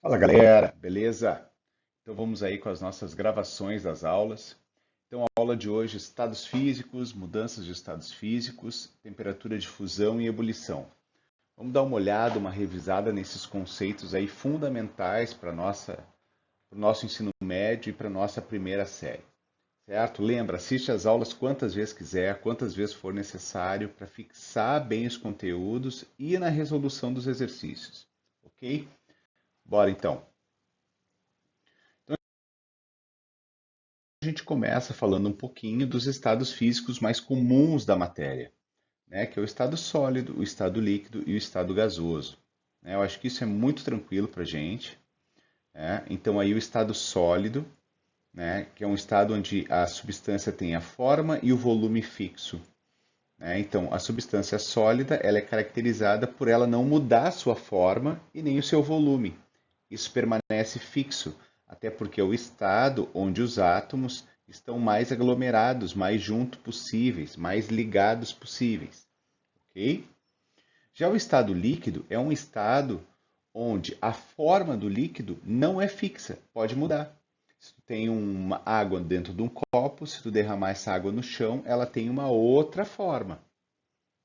Fala galera, beleza? Então vamos aí com as nossas gravações das aulas. Então a aula de hoje, estados físicos, mudanças de estados físicos, temperatura de fusão e ebulição. Vamos dar uma olhada, uma revisada nesses conceitos aí fundamentais para o nosso ensino médio e para a nossa primeira série. Certo? Lembra, assiste as aulas quantas vezes quiser, quantas vezes for necessário para fixar bem os conteúdos e na resolução dos exercícios. Ok? Bora então. A gente começa falando um pouquinho dos estados físicos mais comuns da matéria, né? Que é o estado sólido, o estado líquido e o estado gasoso. Né? Eu acho que isso é muito tranquilo para a gente. Né? Então, aí o estado sólido, né? Que é um estado onde a substância tem a forma e o volume fixo. Né? Então, a substância sólida ela é caracterizada por ela não mudar a sua forma e nem o seu volume. Isso permanece fixo, até porque é o estado onde os átomos estão mais aglomerados, mais juntos possíveis, mais ligados possíveis. Ok? Já o estado líquido é um estado onde a forma do líquido não é fixa, pode mudar. Se tu tem uma água dentro de um copo, se tu derramar essa água no chão, ela tem uma outra forma.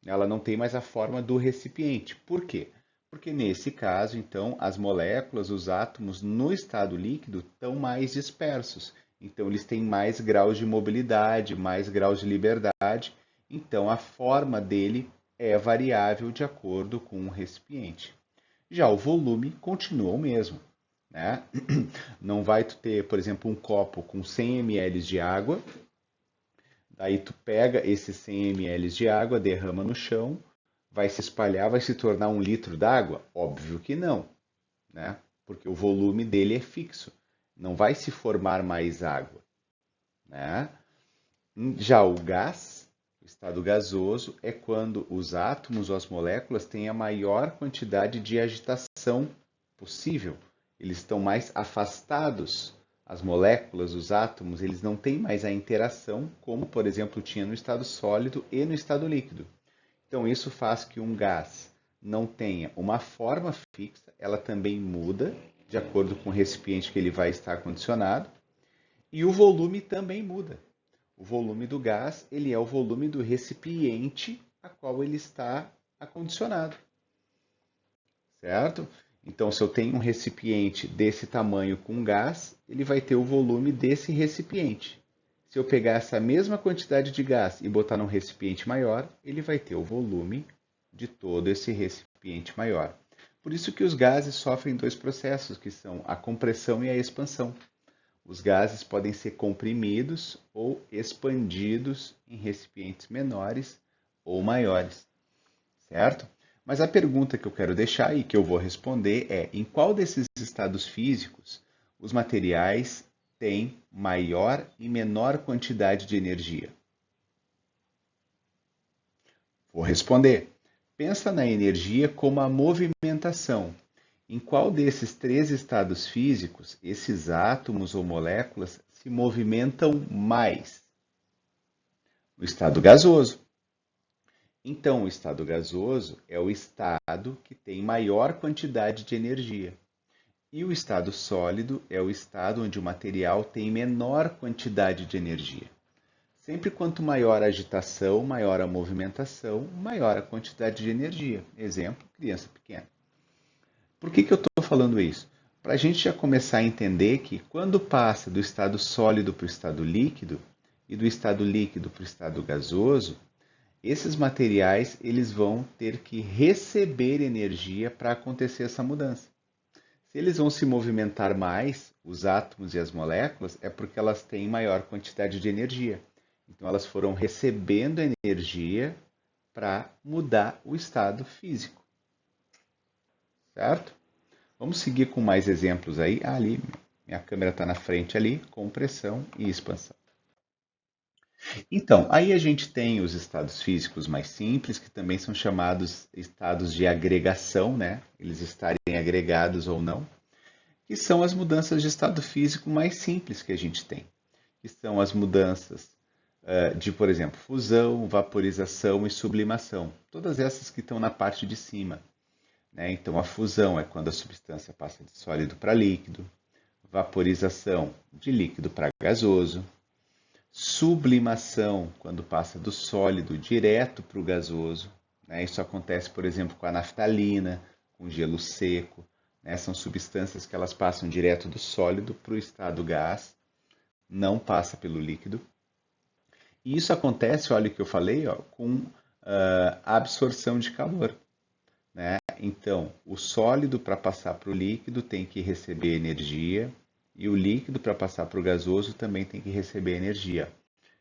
Ela não tem mais a forma do recipiente. Por quê? Porque nesse caso, então, as moléculas, os átomos no estado líquido estão mais dispersos. Então, eles têm mais graus de mobilidade, mais graus de liberdade. Então, a forma dele é variável de acordo com o recipiente. Já o volume continua o mesmo. Né? Não vai ter, por exemplo, um copo com 100 ml de água. Daí tu pega esses 100 ml de água, derrama no chão, vai se espalhar, vai se tornar 1 litro d'água? Óbvio que não, né? Porque o volume dele é fixo, não vai se formar mais água, né? Já o gás, o estado gasoso, é quando os átomos ou as moléculas têm a maior quantidade de agitação possível. Eles estão mais afastados. As moléculas, os átomos, eles não têm mais a interação, como, por exemplo, tinha no estado sólido e no estado líquido. Então, isso faz que um gás não tenha uma forma fixa, ela também muda de acordo com o recipiente que ele vai estar condicionado, e o volume também muda. O volume do gás, ele é o volume do recipiente a qual ele está acondicionado, certo? Então, se eu tenho um recipiente desse tamanho com gás, ele vai ter o volume desse recipiente. Se eu pegar essa mesma quantidade de gás e botar num recipiente maior, ele vai ter o volume de todo esse recipiente maior. Por isso que os gases sofrem dois processos, que são a compressão e a expansão. Os gases podem ser comprimidos ou expandidos em recipientes menores ou maiores, certo? Mas a pergunta que eu quero deixar e que eu vou responder é: em qual desses estados físicos os materiais têm maior e menor quantidade de energia? Vou responder. Pensa na energia como a movimentação. Em qual desses três estados físicos esses átomos ou moléculas se movimentam mais? No estado gasoso. Então, o estado gasoso é o estado que tem maior quantidade de energia. E o estado sólido é o estado onde o material tem menor quantidade de energia. Sempre quanto maior a agitação, maior a movimentação, maior a quantidade de energia. Exemplo, criança pequena. Por que eu estou falando isso? Para a gente já começar a entender que quando passa do estado sólido para o estado líquido e do estado líquido para o estado gasoso, esses materiais eles vão ter que receber energia para acontecer essa mudança. Se eles vão se movimentar mais, os átomos e as moléculas, é porque elas têm maior quantidade de energia. Então elas foram recebendo energia para mudar o estado físico, certo? Vamos seguir com mais exemplos aí. Ah, ali, minha câmera está na frente ali, compressão e expansão. Então, aí a gente tem os estados físicos mais simples, que também são chamados estados de agregação, né? Eles estarem agregados ou não, que são as mudanças de estado físico mais simples que a gente tem, que são as mudanças de, por exemplo, fusão, vaporização e sublimação. Todas essas que estão na parte de cima. né? Então, a fusão é quando a substância passa de sólido para líquido, vaporização de líquido para gasoso, sublimação, quando passa do sólido direto para o gasoso, né? Isso acontece, por exemplo, com a naftalina, com gelo seco, né? São substâncias que elas passam direto do sólido para o estado gás, não passa pelo líquido. E isso acontece, olha o que eu falei, ó, com a absorção de calor, né? Então, o sólido para passar para o líquido tem que receber energia e o líquido para passar para o gasoso também tem que receber energia.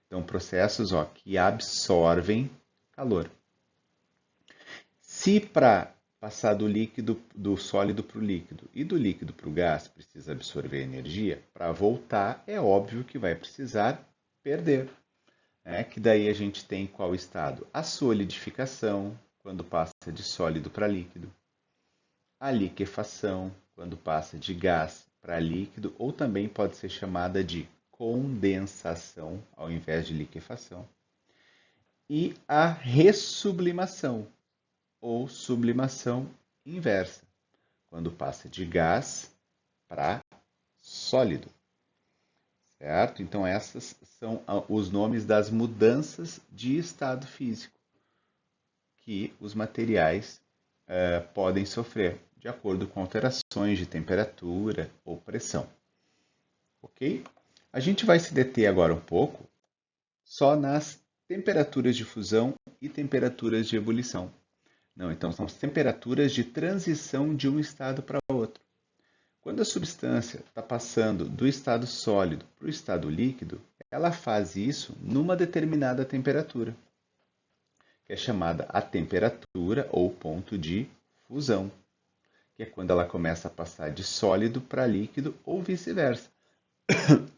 Então, processos que absorvem calor. Se para passar do sólido para o líquido e do líquido para o gás precisa absorver energia, para voltar é óbvio que vai precisar perder. Que daí a gente tem qual estado? A solidificação, quando passa de sólido para líquido. A liquefação, quando passa de gás para líquido, ou também pode ser chamada de condensação, ao invés de liquefação. E a ressublimação, ou sublimação inversa, quando passa de gás para sólido. Certo? Então, essas são os nomes das mudanças de estado físico que os materiais podem sofrer, de acordo com alterações de temperatura ou pressão. Ok? A gente vai se deter agora um pouco só nas temperaturas de fusão e temperaturas de ebulição. Não, então são as temperaturas de transição de um estado para outro. Quando a substância está passando do estado sólido para o estado líquido, ela faz isso numa determinada temperatura, que é chamada a temperatura ou ponto de fusão, que é quando ela começa a passar de sólido para líquido ou vice-versa.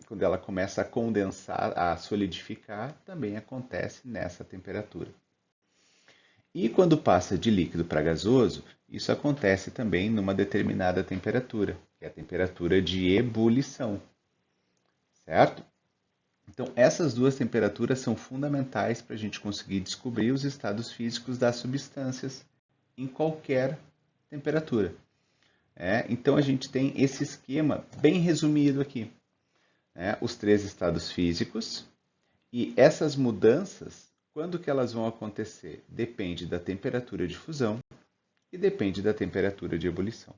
Quando ela começa a condensar, a solidificar, também acontece nessa temperatura. E quando passa de líquido para gasoso, isso acontece também numa determinada temperatura, que é a temperatura de ebulição. Certo? Então, essas duas temperaturas são fundamentais para a gente conseguir descobrir os estados físicos das substâncias em qualquer temperatura. Então, a gente tem esse esquema bem resumido aqui. Os três estados físicos e essas mudanças, quando que elas vão acontecer? Depende da temperatura de fusão e depende da temperatura de ebulição.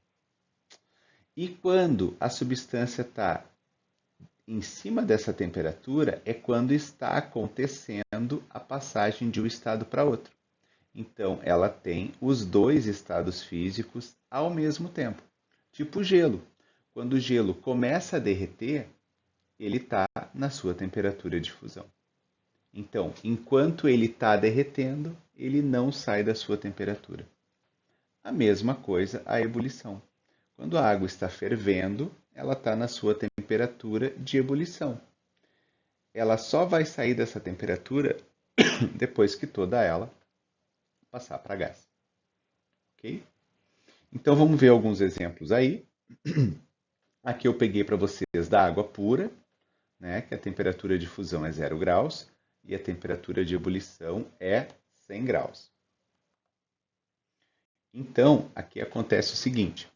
E quando a substância está em cima dessa temperatura, é quando está acontecendo a passagem de um estado para outro. Então, ela tem os dois estados físicos ao mesmo tempo. Tipo gelo. Quando o gelo começa a derreter, ele está na sua temperatura de fusão. Então, enquanto ele está derretendo, ele não sai da sua temperatura. A mesma coisa a ebulição. Quando a água está fervendo, ela está na sua temperatura de ebulição. Ela só vai sair dessa temperatura depois que toda ela passar para gás. Ok? Então, vamos ver alguns exemplos aí. Aqui eu peguei para vocês da água pura, que a temperatura de fusão é 0 graus e a temperatura de ebulição é 100 graus. Então, aqui acontece o seguinte.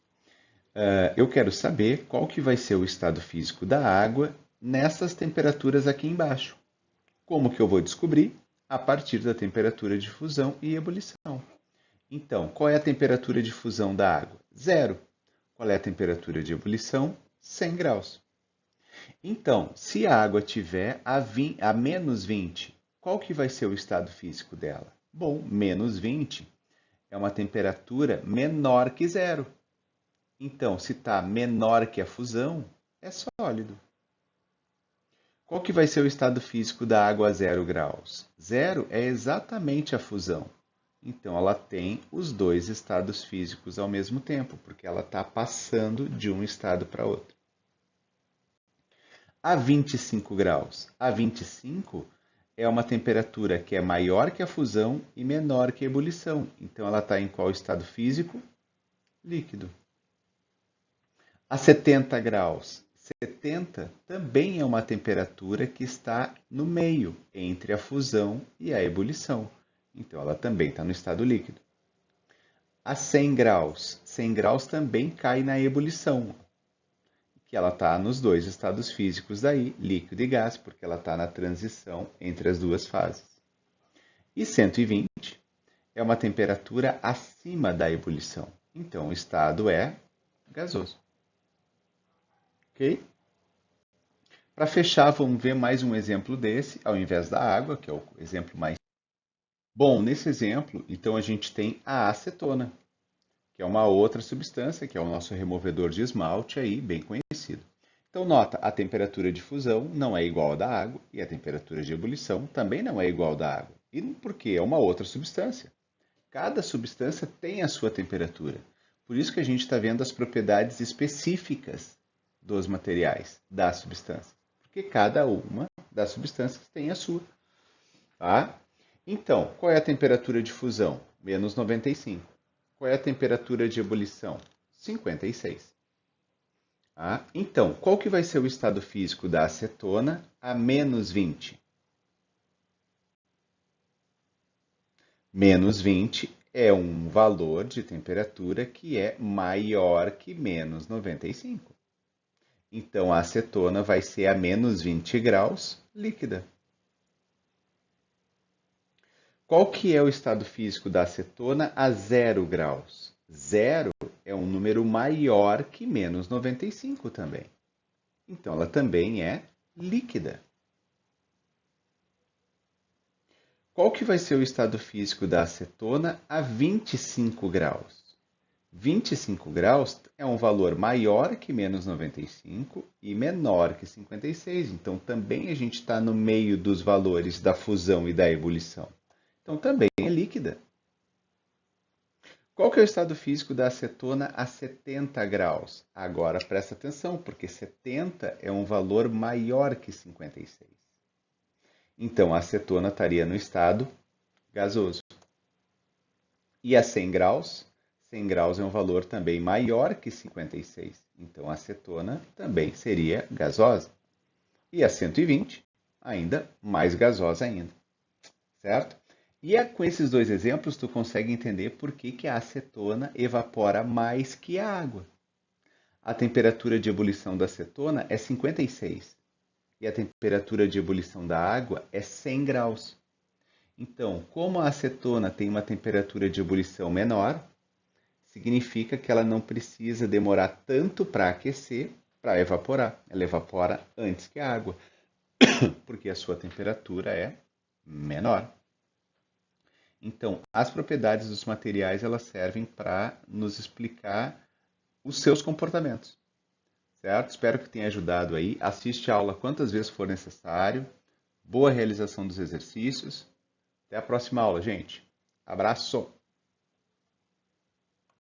Eu quero saber qual que vai ser o estado físico da água nessas temperaturas aqui embaixo. Como que eu vou descobrir? A partir da temperatura de fusão e ebulição. Então, qual é a temperatura de fusão da água? 0. Qual é a temperatura de ebulição? 100 graus. Então, se a água tiver a menos 20, qual que vai ser o estado físico dela? Bom, menos 20 é uma temperatura menor que 0. Então, se está menor que a fusão, é sólido. Qual que vai ser o estado físico da água a 0 graus? 0 é exatamente a fusão. Então, ela tem os dois estados físicos ao mesmo tempo, porque ela está passando de um estado para outro. A 25 graus. A 25 é uma temperatura que é maior que a fusão e menor que a ebulição. Então, ela está em qual estado físico? Líquido. A 70 graus. 70 também é uma temperatura que está no meio, entre a fusão e a ebulição. Então, ela também está no estado líquido. A 100 graus. 100 graus também cai na ebulição, que ela está nos dois estados físicos daí, líquido e gás, porque ela está na transição entre as duas fases. E 120 é uma temperatura acima da ebulição. Então, o estado é gasoso. Ok? Para fechar, vamos ver mais um exemplo desse, ao invés da água, que é o exemplo mais... Bom, nesse exemplo, então a gente tem a acetona, que é uma outra substância, que é o nosso removedor de esmalte aí, bem conhecido. Então, nota, a temperatura de fusão não é igual à da água e a temperatura de ebulição também não é igual à da água. E porque é uma outra substância. Cada substância tem a sua temperatura. Por isso que a gente está vendo as propriedades específicas dos materiais, das substâncias. Porque cada uma das substâncias tem a sua. Tá? Então, qual é a temperatura de fusão? Menos 95. Qual é a temperatura de ebulição? 56. Tá? Então, qual que vai ser o estado físico da acetona a menos 20? Menos 20 é um valor de temperatura que é maior que menos 95. Então, a acetona vai ser a menos 20 graus líquida. Qual que é o estado físico da acetona a 0 graus? 0 é um número maior que menos 95 também. Então, ela também é líquida. Qual que vai ser o estado físico da acetona a 25 graus? 25 graus é um valor maior que menos 95 e menor que 56. Então, também a gente está no meio dos valores da fusão e da ebulição. Então, também é líquida. Qual que é o estado físico da acetona a 70 graus? Agora, presta atenção, porque 70 é um valor maior que 56. Então, a acetona estaria no estado gasoso. E a 100 graus? 100 graus é um valor também maior que 56. Então, a acetona também seria gasosa. E a 120, ainda mais gasosa ainda. Certo? E com esses dois exemplos, tu consegue entender por que a acetona evapora mais que a água. A temperatura de ebulição da acetona é 56. E a temperatura de ebulição da água é 100 graus. Então, como a acetona tem uma temperatura de ebulição menor, significa que ela não precisa demorar tanto para aquecer, para evaporar. Ela evapora antes que a água, porque a sua temperatura é menor. Então, as propriedades dos materiais elas servem para nos explicar os seus comportamentos. Certo? Espero que tenha ajudado aí. Assiste a aula quantas vezes for necessário. Boa realização dos exercícios. Até a próxima aula, gente. Abraço!